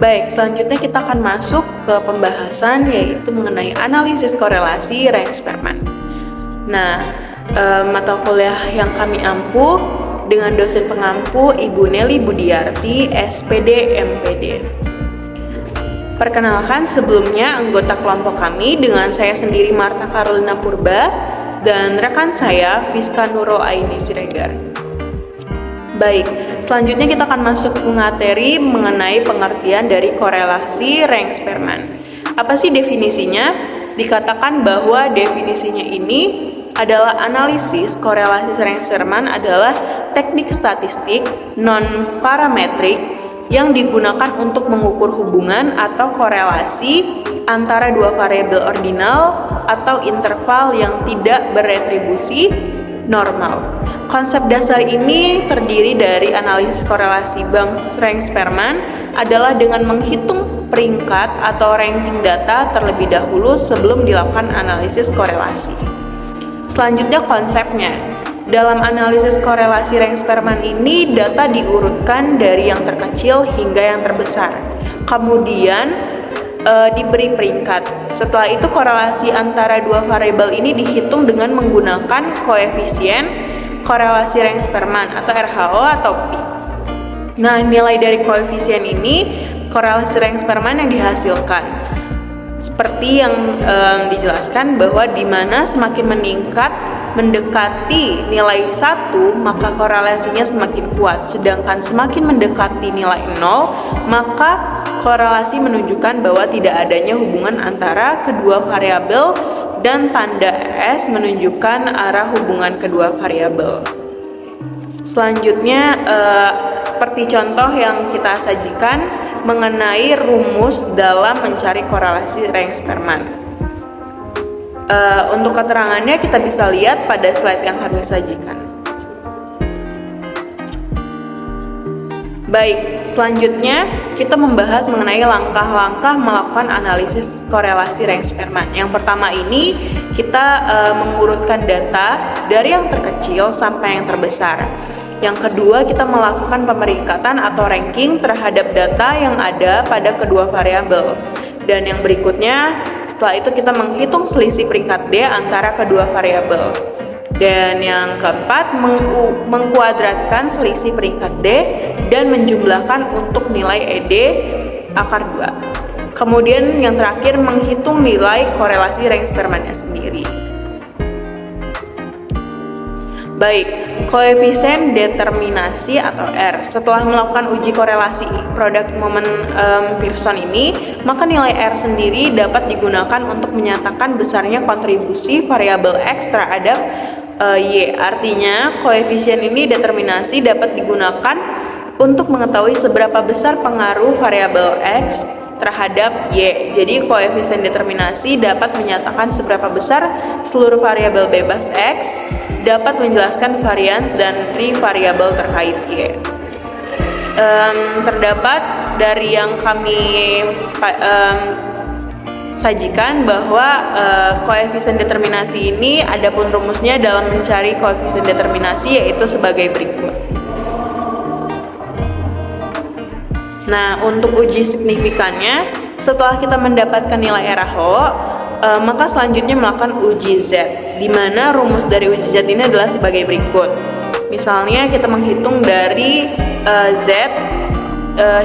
Baik, selanjutnya kita akan masuk ke pembahasan yaitu mengenai analisis korelasi Rein-Sperman. Nah, mata kuliah yang kami ampu dengan dosen pengampu Ibu Nelly Budiarti, SPD, MPD. Perkenalkan sebelumnya anggota kelompok kami dengan saya sendiri Marta Carolina Purba dan rekan saya Fiska Nurul Aini Siregar. Baik, selanjutnya kita akan masuk ke materi mengenai pengertian dari korelasi Rein-Sperman. Apa sih definisinya? Dikatakan bahwa definisinya ini adalah analisis korelasi Rein-Sperman adalah teknik statistik non-parametrik yang digunakan untuk mengukur hubungan atau korelasi antara dua variabel ordinal atau interval yang tidak beretribusi normal. Konsep dasar ini terdiri dari analisis korelasi Rein-Sperman adalah dengan menghitung peringkat atau ranking data terlebih dahulu sebelum dilakukan analisis korelasi. Selanjutnya konsepnya. Dalam analisis korelasi Rein-Sperman ini, data diurutkan dari yang terkecil hingga yang terbesar. Kemudian diberi peringkat. Setelah itu korelasi antara dua variabel ini dihitung dengan menggunakan koefisien korelasi Rein-Sperman atau RHO atau Pi. Nah, nilai dari koefisien ini korelasi Rein-Sperman yang dihasilkan. Seperti yang dijelaskan bahwa di mana semakin meningkat mendekati nilai 1, maka korelasinya semakin kuat. Sedangkan semakin mendekati nilai 0, maka korelasi menunjukkan bahwa tidak adanya hubungan antara kedua variabel dan tanda S menunjukkan arah hubungan kedua variabel. Selanjutnya, seperti contoh yang kita sajikan mengenai rumus dalam mencari korelasi Rein-Sperman. Untuk keterangannya kita bisa lihat pada slide yang kami sajikan. Baik, selanjutnya kita membahas mengenai langkah-langkah melakukan analisis korelasi Rein-Sperman. Yang pertama ini kita mengurutkan data dari yang terkecil sampai yang terbesar. Yang kedua, kita melakukan pemeringkatan atau ranking terhadap data yang ada pada kedua variabel. Dan yang berikutnya, setelah itu kita menghitung selisih peringkat D antara kedua variabel. Dan yang keempat, mengkuadratkan selisih peringkat D dan menjumlahkan untuk nilai ED akar 2. Kemudian yang terakhir, menghitung nilai korelasi Rein-Sperman-nya sendiri. Baik, koefisien determinasi atau R. Setelah melakukan uji korelasi produk momen Pearson ini, maka nilai R sendiri dapat digunakan untuk menyatakan besarnya kontribusi variabel X terhadap Y. Artinya, koefisien ini determinasi dapat digunakan untuk mengetahui seberapa besar pengaruh variabel X terhadap Y. Jadi, koefisien determinasi dapat menyatakan seberapa besar seluruh variabel bebas X dapat menjelaskan varians dan variabel terkait Y. Terdapat dari yang kami sajikan bahwa koefisien determinasi ini adapun rumusnya dalam mencari koefisien determinasi yaitu sebagai berikut. Nah, untuk uji signifikannya, setelah kita mendapatkan nilai RHO, maka selanjutnya melakukan uji Z, di mana rumus dari uji Z ini adalah sebagai berikut. Misalnya kita menghitung dari Z,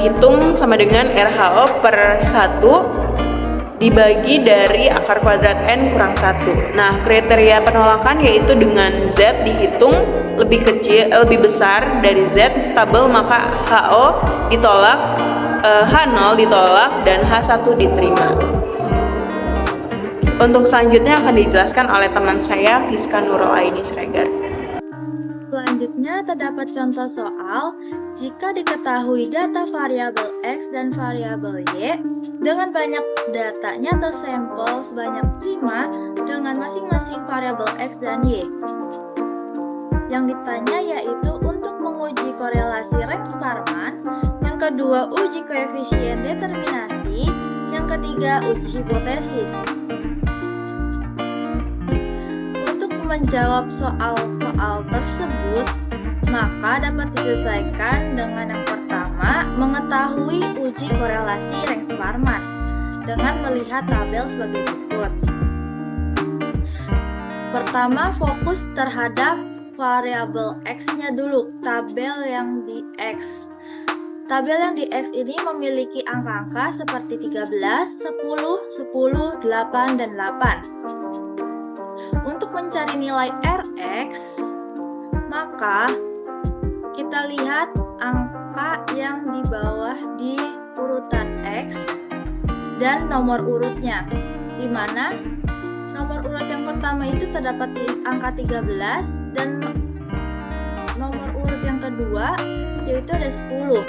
hitung sama dengan RHO per 1 dibagi dari akar kuadrat N kurang 1. Nah, kriteria penolakan yaitu dengan Z dihitung lebih besar dari Z tabel, maka HO ditolak, H0 ditolak, dan H1 diterima. Untuk selanjutnya akan dijelaskan oleh teman saya, Fiska Nurul Aini Siregar. Selanjutnya terdapat contoh soal jika diketahui data variabel X dan variabel Y dengan banyak datanya atau sampel sebanyak 5 dengan masing-masing variabel X dan Y. Yang ditanya yaitu untuk menguji korelasi Rein-Sperman, yang kedua uji koefisien determinasi, yang ketiga uji hipotesis. Untuk menjawab soal-soal tersebut, Maka dapat diselesaikan dengan yang pertama, mengetahui uji korelasi Range-Sparman dengan melihat tabel sebagai berikut. Pertama, fokus terhadap variabel X-nya dulu, tabel yang di X. Tabel yang di X ini memiliki angka-angka seperti 13, 10, 10, 8, dan 8. Untuk mencari nilai Rx, maka kita lihat angka yang di bawah di urutan X dan nomor urutnya, di mana nomor urut yang pertama itu terdapat di angka 13 dan nomor urut yang kedua yaitu ada 10.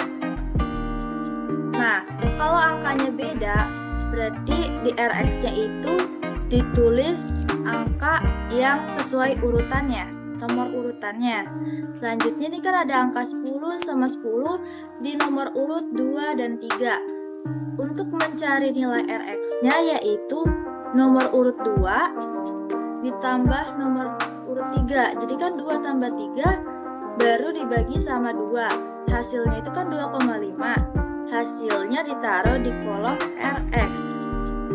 Nah, kalau angkanya beda, berarti di Rx-nya itu ditulis angka yang sesuai urutannya, nomor urutannya. Selanjutnya ini kan ada angka 10 sama 10 di nomor urut 2 dan 3. Untuk mencari nilai Rx-nya yaitu nomor urut 2 ditambah nomor urut 3. Jadi kan 2 tambah 3 baru dibagi sama 2. Hasilnya itu kan 2,5. Hasilnya ditaruh di kolom Rx.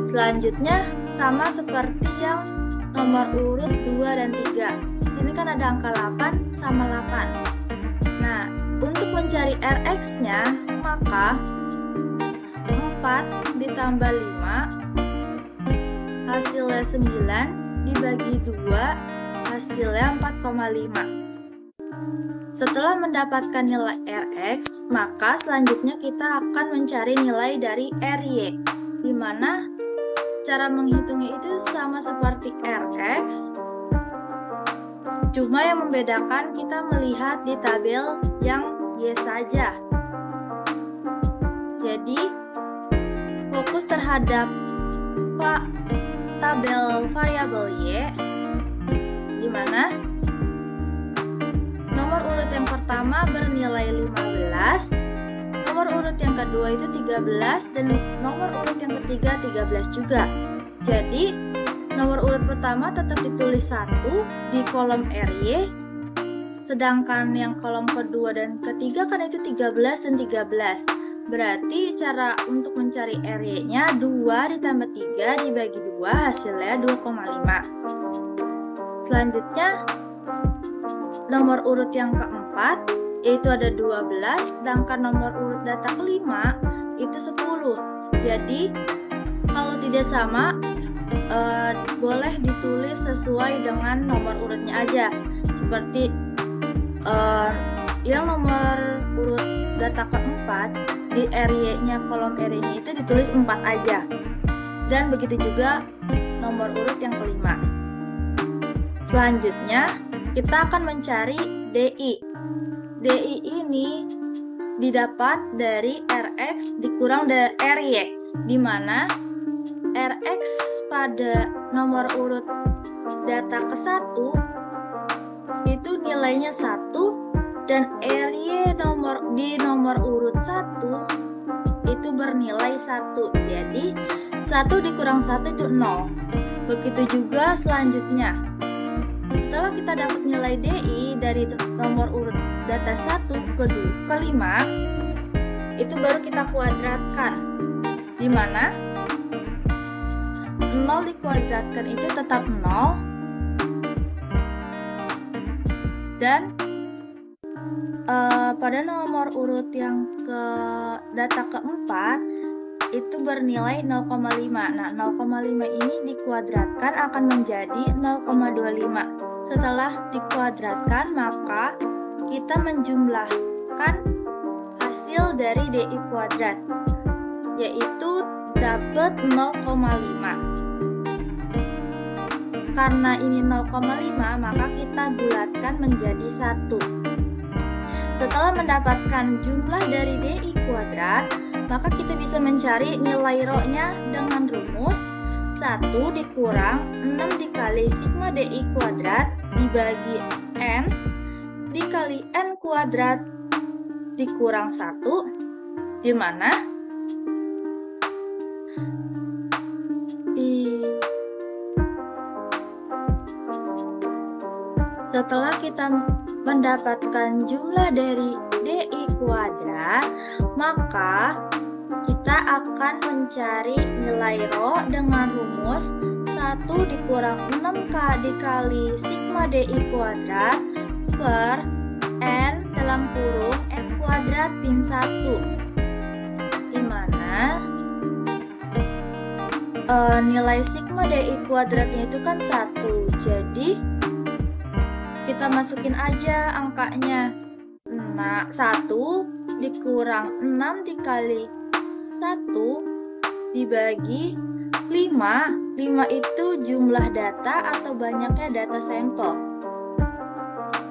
Selanjutnya sama seperti yang nomor urut 2 dan 3. Di sini kan ada angka 8 sama 8. Nah, untuk mencari Rx-nya, maka 4 ditambah 5 hasilnya 9 dibagi 2 hasilnya 4,5. Setelah mendapatkan nilai Rx, maka selanjutnya kita akan mencari nilai dari Ry, di mana cara menghitungnya itu sama seperti Rx, cuma yang membedakan kita melihat di tabel yang Y saja. Jadi, fokus terhadap tabel variabel Y, di mana nomor urut yang pertama bernilai 15, nomor urut yang kedua itu 13, dan nomor urut yang ketiga 13 juga. Jadi, nomor urut pertama tetap ditulis 1 di kolom Ry, sedangkan yang kolom kedua dan ketiga kan itu 13 dan 13. Berarti cara untuk mencari Ry-nya 2 ditambah 3 dibagi 2 hasilnya 2,5. Selanjutnya, nomor urut yang keempat yaitu ada 12, sedangkan nomor urut data kelima itu 10. Jadi kalau tidak sama boleh ditulis sesuai dengan nomor urutnya aja. Seperti yang nomor urut data keempat di Ry-nya, kolom Ry-nya itu ditulis 4 aja. Dan begitu juga nomor urut yang kelima. Selanjutnya kita akan mencari DI. DI ini didapat dari Rx dikurang dari Ry, di mana Rx pada nomor urut data ke-1 itu nilainya 1 dan Ry di nomor urut 1 itu bernilai 1. Jadi 1 dikurang 1 itu 0. Begitu juga selanjutnya. Setelah kita dapat nilai DI dari nomor urut data 1 ke 5, itu baru kita kuadratkan, di mana 0 dikuadratkan itu tetap 0, dan pada nomor urut yang ke data keempat itu bernilai 0,5. Nah, 0,5 ini dikuadratkan akan menjadi 0,25. Setelah dikuadratkan, maka kita menjumlahkan hasil dari DI kuadrat, yaitu dapat 0,5. Karena ini 0,5, maka kita bulatkan menjadi 1. Setelah mendapatkan jumlah dari DI kuadrat, maka kita bisa mencari nilai rho-nya dengan rumus 1 dikurang 6 dikali sigma DI kuadrat dibagi N dikali N kuadrat dikurang 1, di mana Setelah kita mendapatkan jumlah dari DI kuadrat, maka kita akan mencari nilai rho dengan rumus 1 dikurang 6K dikali sigma DI kuadrat per N dalam kurung M kuadrat min 1, di mana nilai sigma DI kuadratnya itu kan 1, jadi kita masukin aja angkanya. Nah, 1 dikurang 6 dikali 1 dibagi 5. 5 itu jumlah data atau banyaknya data sampel.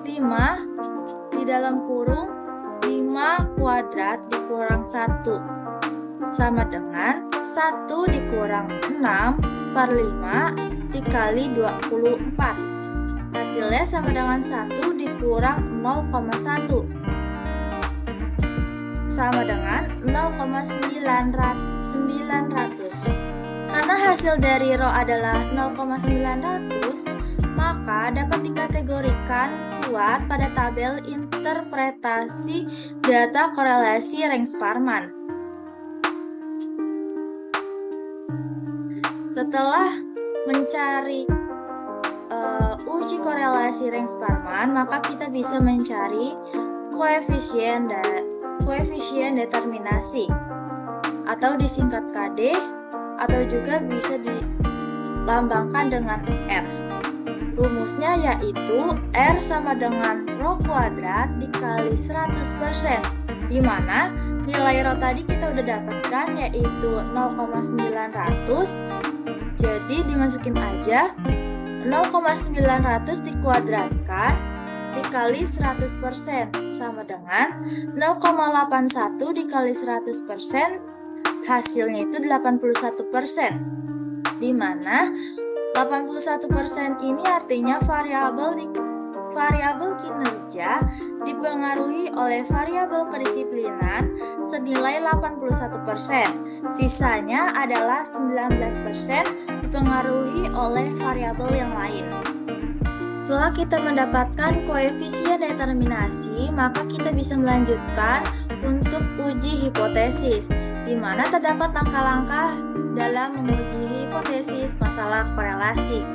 5 di dalam kurung 5 kuadrat dikurang 1 sama dengan 1 dikurang 6 per 5 dikali 24. Hasilnya sama dengan 1 dikurang 0,1 sama dengan 0,900. Karena hasil dari rho adalah 0,900, maka dapat dikategorikan buat pada tabel interpretasi data korelasi Rengsch-Parman. Setelah mencari uji korelasi Rengsch-Parman, maka kita bisa mencari koefisien determinasi atau disingkat KD, atau juga bisa dilambangkan dengan R. Rumusnya yaitu R sama dengan rho kuadrat dikali 100%, di mana nilai rho tadi kita udah dapatkan yaitu 0,900. Jadi dimasukin aja 0,900 dikuadratkan dikali 100% sama dengan 0,81 dikali 100%, hasilnya itu 81%, di mana 81% ini artinya variabel kinerja dipengaruhi oleh variabel kedisiplinan senilai 81%. Sisanya adalah 19% dipengaruhi oleh variabel yang lain. Setelah kita mendapatkan koefisien determinasi, maka kita bisa melanjutkan untuk uji hipotesis, di mana terdapat langkah-langkah dalam menguji hipotesis masalah korelasi.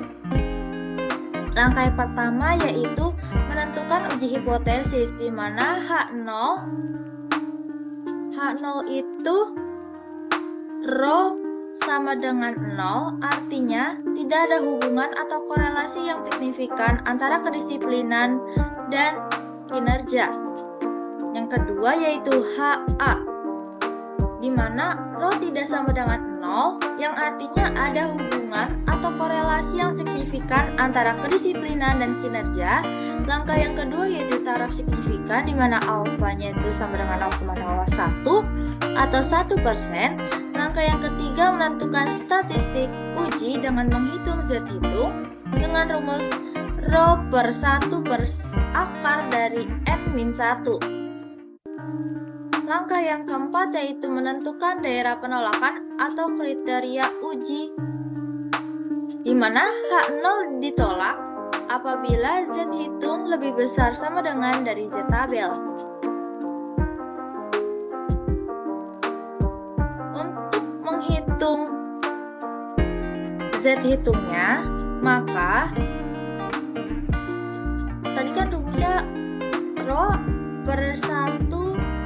Langkah yang pertama yaitu menentukan uji hipotesis, di mana H0 itu rho sama dengan 0, artinya tidak ada hubungan atau korelasi yang signifikan antara kedisiplinan dan kinerja. Yang kedua yaitu HA, di mana rho tidak sama dengan 0, yang artinya ada hubungan atau korelasi yang signifikan antara kedisiplinan dan kinerja. Langkah yang kedua yaitu taraf signifikan, di mana alfanya itu sama dengan 0,01 atau 1%. Langkah yang ketiga menentukan statistik uji dengan menghitung Z-hitung dengan rumus rho per 1 per akar dari N-1. Langkah yang keempat yaitu menentukan daerah penolakan atau kriteria uji, di mana H0 ditolak apabila Z-hitung lebih besar sama dengan dari Z-tabel. Untuk menghitung Z-hitungnya, maka tadi kan rumusnya rho per 1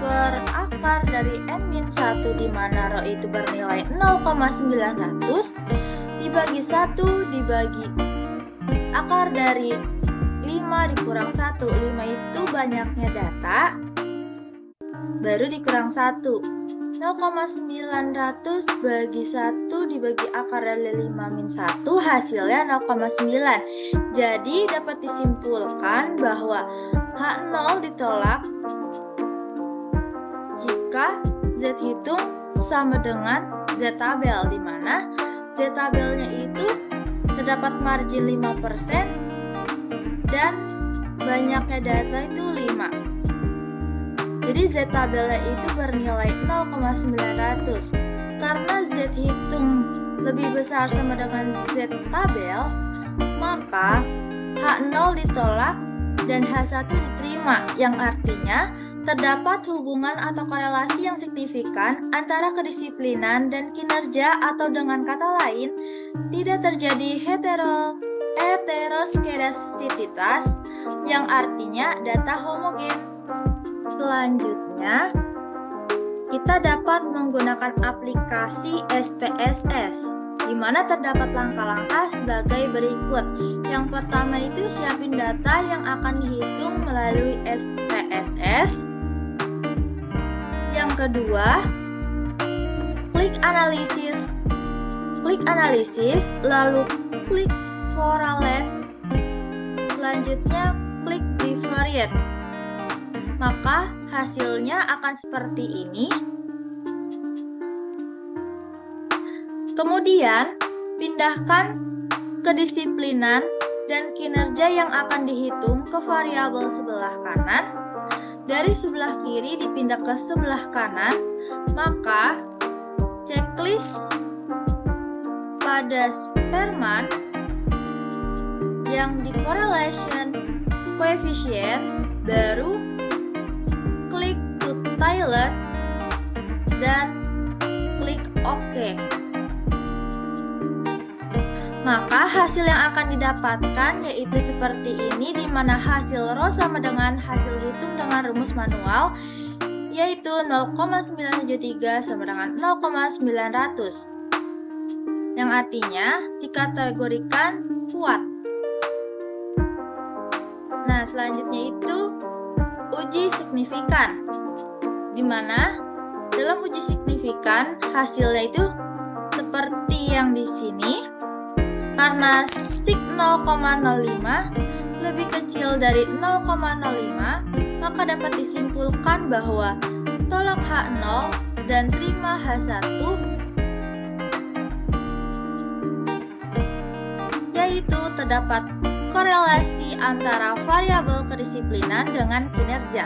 per akar dari N-1, di mana rho itu bernilai 0,900 dibagi 1 dibagi akar dari 5 dikurang 1. 5 itu banyaknya data, baru dikurang 1. 0,900 bagi 1 dibagi akar dari 5 min 1, hasilnya 0,9. Jadi dapat disimpulkan bahwa H0 ditolak jika Z-hitung sama dengan Z-tabel, di mana Z-tabelnya itu terdapat margin 5% dan banyaknya data itu 5. Jadi Z-tabelnya itu bernilai 0,900. Karena Z-hitung lebih besar sama dengan Z-tabel, maka H0 ditolak dan H1 diterima, yang artinya terdapat hubungan atau korelasi yang signifikan antara kedisiplinan dan kinerja, atau dengan kata lain, tidak terjadi heteroskedasititas, yang artinya data homogen. Selanjutnya, kita dapat menggunakan aplikasi SPSS, di mana terdapat langkah-langkah sebagai berikut. Yang pertama itu siapin data yang akan dihitung melalui SPSS. Yang kedua, klik analisis, lalu klik correlate. Selanjutnya, klik bivariate. Maka hasilnya akan seperti ini. Kemudian, pindahkan kedisiplinan dan kinerja yang akan dihitung ke variabel sebelah kanan. Dari sebelah kiri dipindah ke sebelah kanan, maka checklist pada Spearman yang di correlation coefficient, baru klik to toilet dan klik OK. Maka hasil yang akan didapatkan yaitu seperti ini, di mana hasil row sama dengan hasil hitung dengan rumus manual, yaitu 0,973 sama dengan 0,900, yang artinya dikategorikan kuat. Nah, selanjutnya itu uji signifikan, di mana dalam uji signifikan hasilnya itu seperti yang di sini. Karena sig 0,05 lebih kecil dari 0,05, maka dapat disimpulkan bahwa tolak H0 dan terima H1, yaitu terdapat korelasi antara variabel kedisiplinan dengan kinerja.